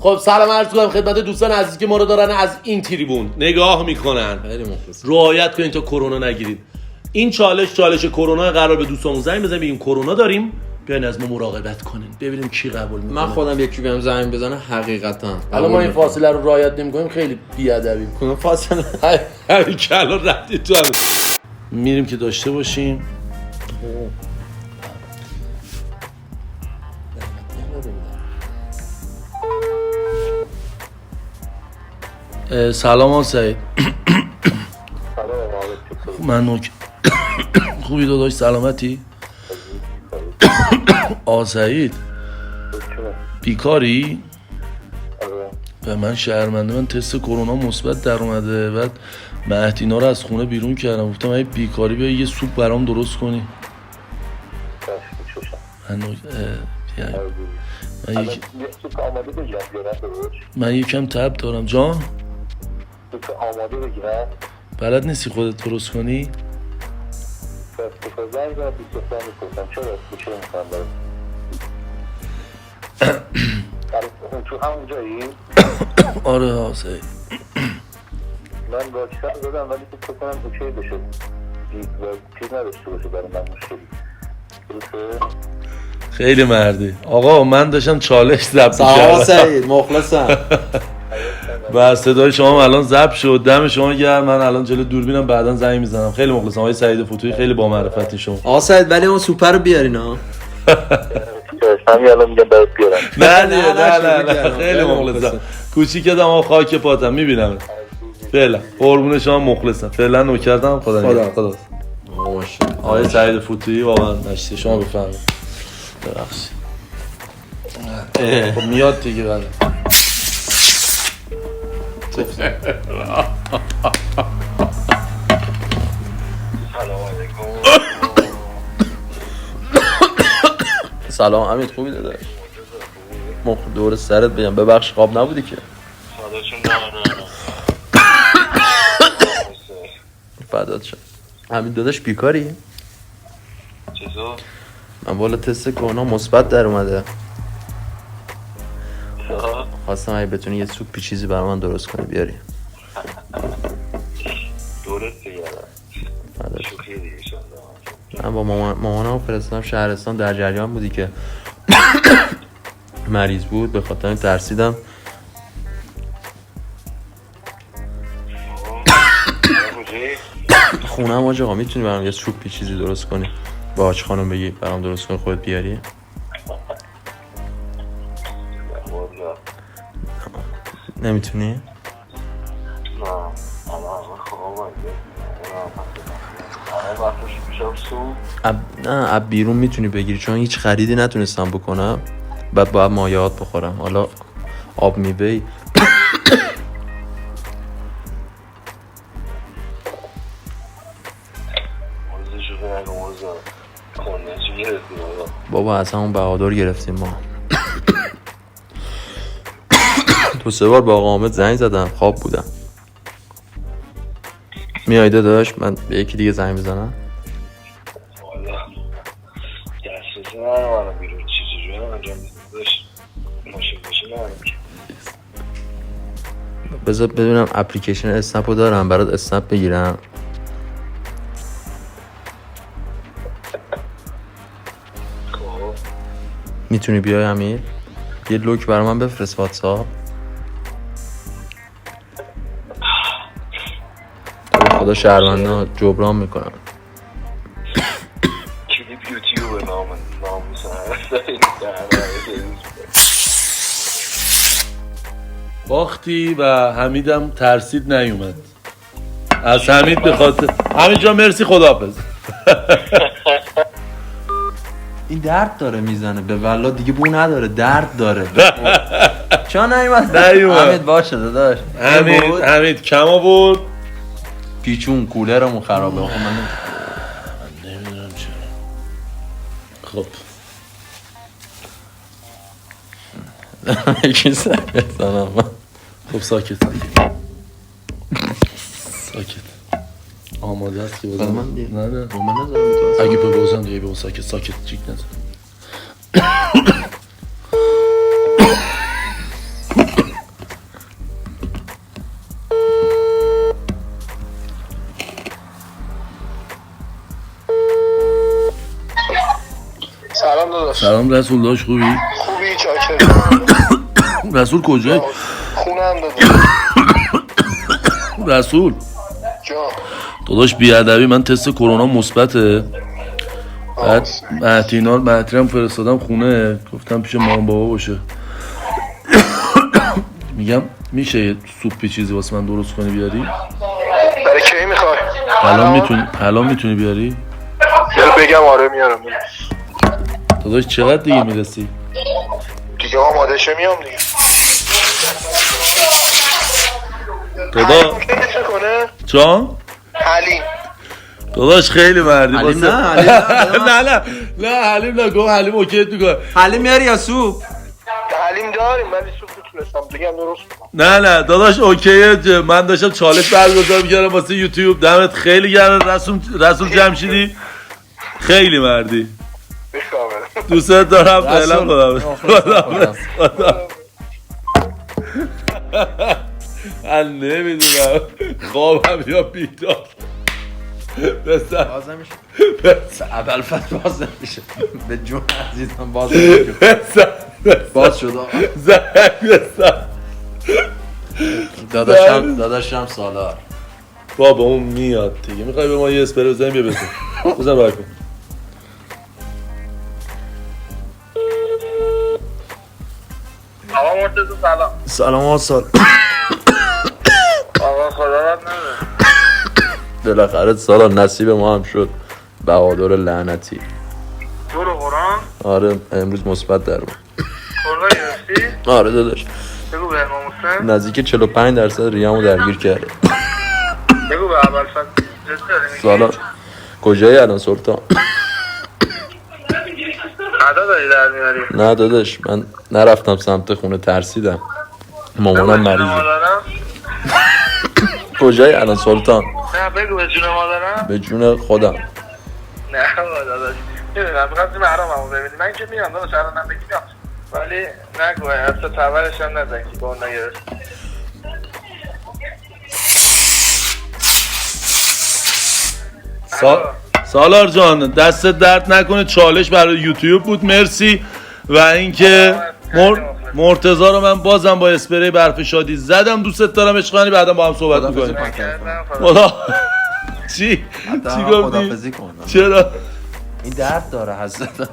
خب سلام عرض کنم خدمت دوستان عزیزی که ما رو دارن از این تریبون نگاه میکنن. خیلی مخلص. رعایت کنین تا کرونا نگیرید. این چالش کرونا، قرار به دوستامون زنگ بزنیم بگیم کرونا داریم، بیاین از ما مراقبت کنین ببینیم کی قبول میکنه. من خودم یکی بهم زنگ بزنه حقیقتا. حالا ما این فاصله رو رعایت نمی‌کنیم خیلی بی‌ادبیم. کدوم فاصله؟ همین که الان رفتید تو همین. میریم که داشته باشیم. سلام سعید. من خوبی داداش، سلامتی؟ سعید بیکاری؟ به من شهرمنده، من تست کرونا مثبت در اومده، بعد مهدینا رو از خونه بیرون کردم، گفتم اگه بیکاری بیا یه سوپ برام درست کنی. من یکم تب دارم. جان آماده بگیرم؟ بلد نیستی خودت درست کنی؟ تو همون جایی؟ آره حاضر. من واکسن دادم ولی فکر کنم اوکی بشه، چیز نداشته باشه برای من مشکلی. خیلی مردی آقا. من داشتم چالش ضبط سلام سعید، مخلصم. و صدای شما الان ضبط شد، دم شما گرم. من الان جلو دوربینم، بعداً زنگ میزنم. خیلی مخلصم آقای سعید فتوحی، خیلی با معرفتی شما. آقا سعید ولی اون سوپر رو بیارین ها. همین الان میگم برات بیارم. نه خیلی مخلصم. کوچیکتم آقا، خاک پاتم، میبینم. فعلا قربون شما مخلصم. فعلا نوکرتم. خدا. آقای سعید فتوحی واقعا نشتی شما بفرمایید. ببخشید. خب میاد دیگه. بله سلام امید، خوبی داداش؟ دور سرت بگم ببخش خواب نبودی که. فدات شم. امید داداش بیکاری؟ چطور؟ من بالا تست کرونا مثبت در اومده. خواستم اگه بتونی یه سوپ چیزی برای من درست کنی بیاری. درست بگردم. شوخی دیگه شد. من با مامانم فرستادم شهرستان، در جریان بودی که مریض بود، به خاطر این ترسیدم. خونم آقا میتونی برام یه سوپ چیزی درست کنی؟ با حاج خانم بگی برام درست کنی خودت بیاری؟ نمیتونی؟ نه اب بیرون میتونی بگیری، چون هیچ خریدی نتونستم بکنم، بعد باید مایعات بخورم. حالا آب میوه‌ای بابا از همون بهادر گرفتیم ما. 2-3 بار با آقا حامد زنگ زدم، خواب بودم. میای داداش من به یکی دیگه زنگ بزنم؟ بذار ببینم اپلیکیشن اسنپ رو دارم برات اسنپ بگیرم. میتونی بیای امیر؟ یه لوک برای من بفرست واتساپ. خدا شهروندا جبران میکنن. کلیپ یوتیوب باختی و حمیدم ترسید نیومد. از حمید به خاطر حمید جان مرسی، خداحافظ. این درد داره میزنه به والله، دیگه بو نداره، درد داره. چون نیومد حمید باشه داداش. حمید کم آورد. پیچون کولرمون خرابه. آخه من نمیدونم چرا. خب یکی سر بزنم. خب ساکت آماده است که بزنم؟ نه من نزدم. اگه به بازم دیگه به اون ساکت جیک نزن. سلام رسول داشت خوبی؟ خوبی چاکر. رسول کجایی؟ خونه هم داده. رسول جا داداش بیادبی من تست کرونا مثبته. بعد مهتینم فرستادم خونه، گفتم پیش مامان بابا باشه. میگم میشه یه سوپی چیزی واسه من درست کنی بیاری؟ برای کی میخوای؟ الان میتونی بیاری؟ بگم آره میارم. داداش چقدر دیگه میرسی؟ دیگه آماده شه میام دیگه. دادا کنه؟ جان؟ حلیم داداش خیلی مردی حلیم واسه- نه، حلیم نه حلیم نگو، حلیم اوکیت میکنه. حلیم میاری یا سوپ؟ حلیم داریم ولی سوپ میتونستم بگم درست کنم. نه داداش اوکیه. من داشتم چالش برگزار میکردم واسه یوتیوب. دمت خیلی گرم رسول جمشیدی، خیلی مردی. بخواه دوست دارم. فعلا رسول. خدا. من نمیدونم خوابم یا بیدار. بسر باز نمیشه. ابوالفضل باز نمیشه. به جون عزیزم باز نمیشه. باز شد آقا. داداشم سالار. بابا اون میاد دیگه. میخوای به ما یه اسپری بزنیم؟ بیا بزن برای کن. آقا مرتضی سلام. سلام آسال. آقا خدا رد نده. بالاخره سالار نصیب ما هم شد. بهادر لعنتی. تو رو قرآن آره امروز مثبت در بود. کرونا گرفتی؟ آره داداش بگو به امام حسین. نزدیک 45% ریه‌مو درگیر کرده. بگو به ابوالفضل. جدی داری میگی؟ سالار کجایی الان سلطان؟ ادا داری در میاری؟ نه داداش من نرفتم سمت خونه، ترسیدم. مامانم بگو به جون مریضه. مادرم. کجایی الان سلطان؟ نه بگو به جون مادرم. به جون خودم. نه بابا داداش میدونم میخواستی محرممو ببینی. من که میام داداش الان هم بگیرم ولی نگو اصلا تولش هم نزن که با اون نگرفت. سالار جان دست درد نکنه، چالش برای یوتیوب بود، مرسی. و اینکه مرتضی رو من بازم با اسپری برف شادی زدم. دوست دارم عشقانی، بعدا با هم صحبت میکنیم. خدا چی گفتی؟ چرا؟ این درد داره حضرتم.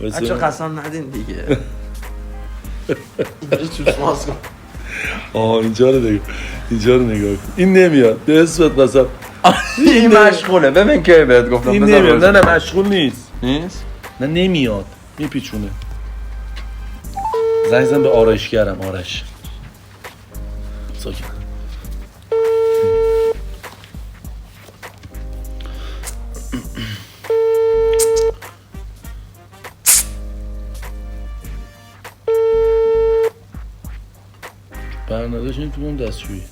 بچه قسم ندین دیگه. اینجا رو نگاه کن. این نمیاد به اسمت مثلا. این مشغوله. ببین که بهت گفتم این نمیاد. نه مشغول نیست. نه نمیاد، میپیچونه. زنگ زن به آرایشگرم. آرش ساکن. برناداش این تو اون دستشویی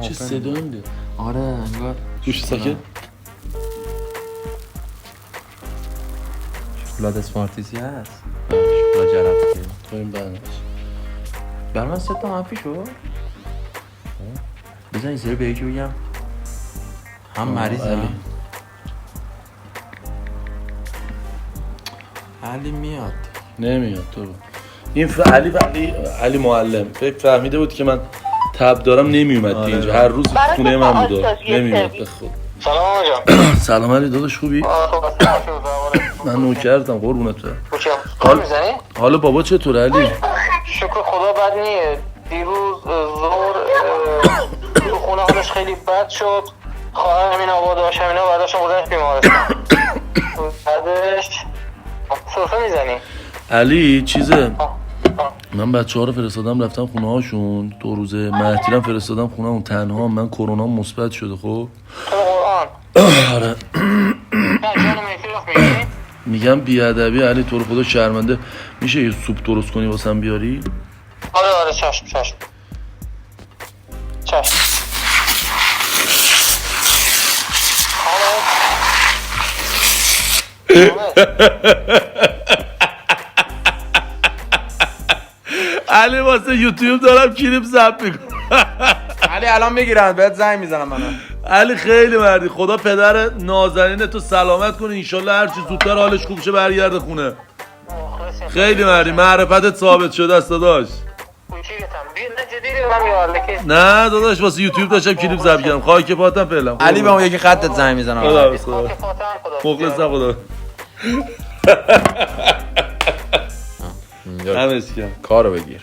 چه صدا میده؟ آره انگار گوش ساکن. شکلات اسمارتیسی هست. شکلات جرفتی. تو این برناداش بر من 3 تا منفی شد. بزن این سری به یکی بگم هم مریض هم علی میاد. نمیاد. تو این علی معلم فکر فهمیده بود که من تب دارم، نمیومد اینجا. هر روز خونه من بود، نمیومد. بخود سلام آقا. سلام علی داداش خوبی؟ من نوکرتم قربونت برم. کار میزنی؟ حالا بابا چطوره علی؟ شکر خدا بد نیه. دیروز ظهر تو خونه حالش خیلی بد شد. خواهر همین آبا داشت همینا برداشتم بودنش بیمارستان. بعدش سرفه میزنی؟ علی چیزه، من بچه ها رو فرستادم رفتم خونه هاشون 2 روزه. مهتیرم فرستادم خونه اون تنها. من کرونا مثبت شده. خب تو قرآن آره جان میفی رفت میگی؟ میگم بیادبی علی تو رو خدا شرمنده. میشه یه سوپ درست کنی واسم بیاری؟ آره چشم علی واسه یوتیوب دارم کلیپ ضبط میکنم. علی الان میگیرن بهت زنگ میزنم منو. علی خیلی مردی. خدا پدر نازنین تو سلامت کنه، انشالله هر چی زودتر حالش خوب شه برگرده خونه. خیلی مردی، معرفتت ثابت شده است داداش. نه داداش واسه یوتیوب داشتم کلیپ ضبط کردم. خاک پاتم فعلا. علی به اون یکی خطت زنگ میزنم. خدا مخلصم. خدا همش کن کارو بگیر.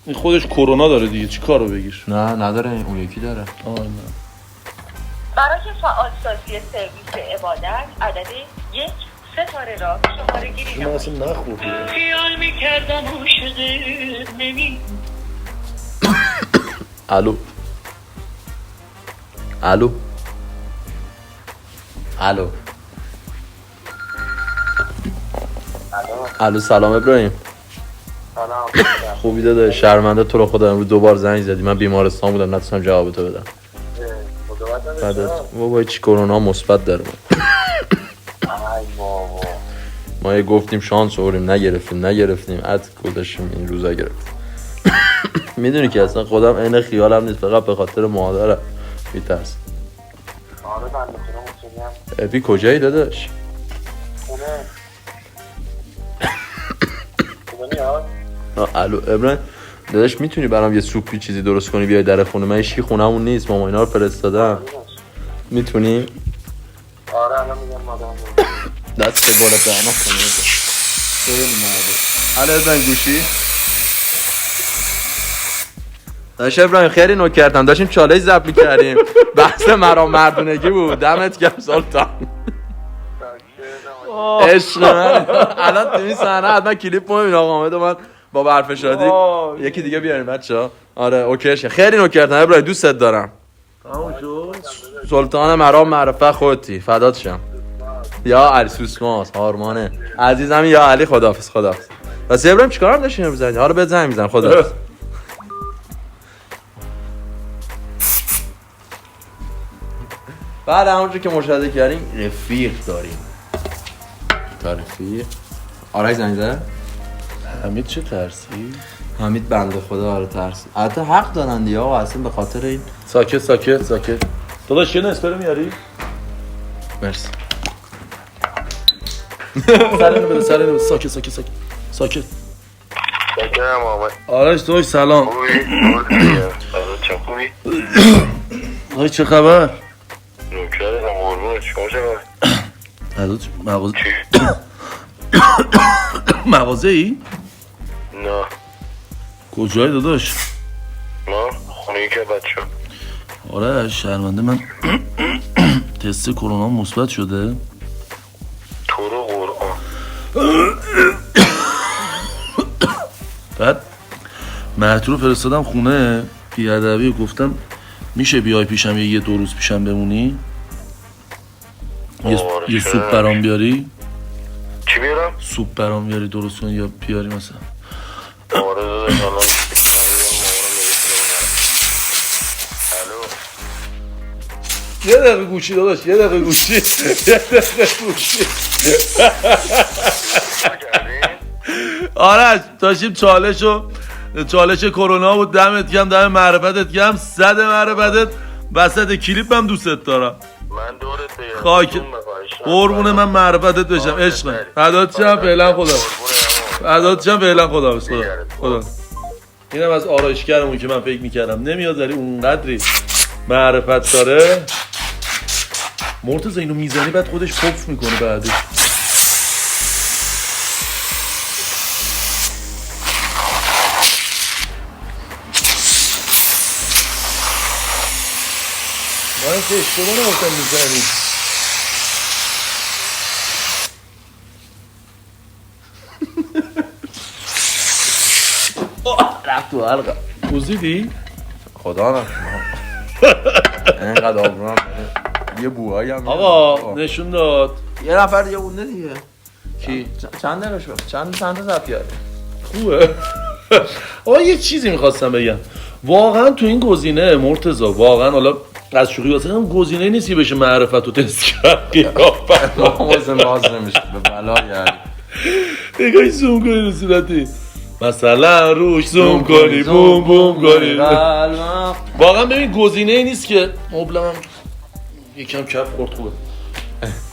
این خودش کرونا داره دیگه، چی کارو بگیر؟ نه نداره، اون یکی داره. نه برای فعال سازی سرویس عبادت عدد 1 ستاره را شماره گیری نمایید. اصلا نخوردی. خیال میکردم اون شده نمی. الو الو الو الو سلام ابراهیم. خوبی داده؟ شرمنده تو رو خدا امروز دوبار زنگ زدی، من بیمارستان بودم نتونستم جواب تو بدم. بابا چی کرونا مثبت داره. ما یه گفتیم شانس آوریم نگرفتیم عد گذاشتیم این روزا گرفتیم. میدونی که اصلا خودم عین خیالم نیست، فقط به خاطر مادرم میترسم. اپی کجایی داداش؟ الو ابراهیم داداش میتونی برام یه سوپی چیزی درست کنی بیای در خونه؟ من هیچکی خونمون نیست، ماما اینا رو فرستادم. میتونی؟ آره الان میگم مادرم دست که بالا دهنا کنی. خیلی مرده. الو ابراهیم گوشی؟ داشت ابراهیم خیلی نوکرتم، داشتیم چالش ضبط می‌کردیم. بحث مرام مردونگی بود. دمت گرم سلطان. عشق من. الان تو این صحنه حتما کلیپ می‌بینیم آقا حامد و من با برف شادی. یکی دیگه بیاریم بچه‌ها. آره اوکیشه. خیلی نوکرتم ابراهیم، دوستت دارم. سلطان مرام معرفت خودتی، فدات شم. یا علی سوسماس هارمانه عزیزم، یا علی خداحافظ. بس ابراهیم چیکارم داشتین امروز؟ حالا بهت زنگ میزنم. خداحافظ. بعد همونجور که مشاهده کردیم رفیق داریم. تا رفیق آرش زنگ زده؟ حمید چه ترسی؟ حمید بنده خدا آره ترسی. البته حق دارن دیگه آقا، اصلا به خاطر این. ساکت داداش یه نسپرو میاری؟ مرسی. سرنو بده ساکت ساکرم آمد. آرش داداش سلام. خوبی؟ داداش چه خبر؟ نوکرم قربونت، شما چه خبر؟ داداش مغازه ای؟ نه. کجایی داداش؟ ما خونه که بچه. آره شرمنده من تست کرونا مثبت شده. تو رو قرآن. بعد مهدی رو فرستادم خونه بیادبی، گفتم میشه بیای پیشم یه 2 روز پیشم بمونی؟ یه سوپ برام بیاری؟ چی بیارم؟ سوپ برام بیاری درست کنی یا بیاری مثلا؟ آره داداش الان یه دقیقه گوشی داداش، یه دقیقه گوشی. آره داشتیم چالش کرونا بود. دمت گرم، دم معرفتت گرم، صد معرفتت. وسط کلیپم دوستت دارم. من دورت بگم خاک قربون من معرفتت بشم عشقم. فدات شم فعلا. خدا فدات شم فعلا. خدا اینم از آرایشگرمون که من فکر میکردم نمیاد ولی اونقدری معرفت داره. مرتضی اینو میزنی بعد خودش پف میکنه بعدش. من که اشتباه نگفتم میزنی. رفت تو حلقه. کوزیدی؟ خدا نکنه اینقدر آبرون یه بوهایی هم آقا نشون داد یه نفر دیگه اونده دیگه. کی؟ چند دقیقه شد؟ چند تا ضبط کردی؟ خوبه. آقا یه چیزی میخواستم بگم. واقعا تو این گزینه مرتضی واقعا حالا از شوخی واسه هم گزینه نیستی بشه معرفت و تست کردی. نامازم باز نمیشه به بلا یعنی. نگاهی زوم کنی رو صورتی. مثلا روش زوم کنی بوم بوم کنی. واقعا ببین گزینه ای نیست که مبلم یکم کف خورد خوبه.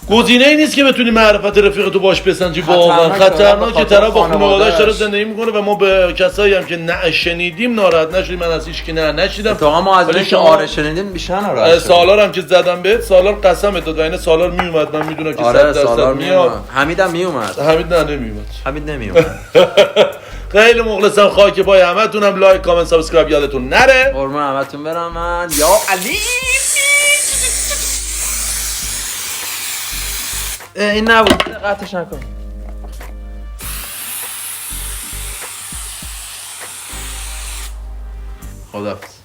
گزینه ای نیست که بتونی معرفت رفیقتو باش بسنجی. واقعا خطرناکه. طرف با خانواده‌اش داره زندگی میکنه و ما به کسایی هم که نه شنیدیم ناراحت نشدیم. من از هیچ کی نشیدم. تو ما از اون که آره شنیدیم بیشتر ناراحت. سالار هم که زدم بهت سالار قسم داد و این سالار میومد. من میدونم که 100% میاد. حمیدم میومد. حمید نه نمیومد. حمید نمیومد. خیلی مخلصم. خاک پای همتونم. لایک کامنت سابسکرایب یادتون نره. قربون همتون برم. من یا علی این نبود. قطعش نکن. خداحافظ.